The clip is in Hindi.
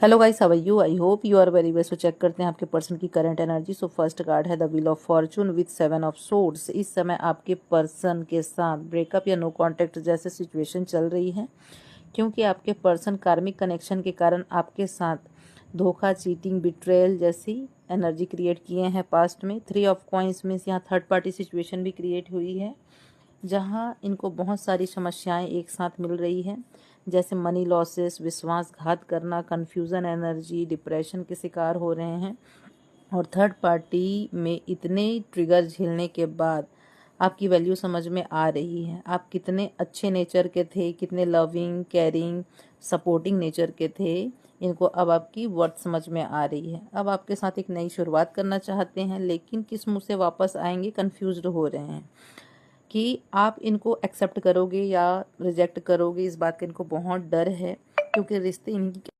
Hello guys, how are you? I hope you are very well. So check करते हैं आपके पर्सन की current energy. So first card है the wheel of fortune with 7 of swords. इस समय आपके पर्सन के साथ ब्रेकअप या नो कांटेक्ट जैसे सिचुएशन चल रही है, क्योंकि आपके पर्सन कार्मिक कनेक्शन के कारण आपके साथ धोखा, चीटिंग, बिट्रेयल जैसी एनर्जी क्रिएट किए हैं पास्ट में। 3 ऑफ कॉइंस में यहाँ थर्ड पार्टी सिचुएशन भी क्रिएट हुई है, जहां इनको बहुत सारी समस्याएं एक साथ मिल रही है, जैसे मनी लॉसेस, विश्वासघात करना, कन्फ्यूज़न एनर्जी, डिप्रेशन के शिकार हो रहे हैं। और थर्ड पार्टी में इतने ट्रिगर झेलने के बाद आपकी वैल्यू समझ में आ रही है। आप कितने अच्छे नेचर के थे, कितने लविंग, केयरिंग, सपोर्टिंग नेचर के थे, इनको अब आपकी वर्थ समझ में आ रही है। अब आपके साथ एक नई शुरुआत करना चाहते हैं, लेकिन किस मुंह से वापस आएंगे, कन्फ्यूज्ड हो रहे हैं कि आप इनको एक्सेप्ट करोगे या रिजेक्ट करोगे। इस बात का इनको बहुत डर है, क्योंकि रिश्ते इनकी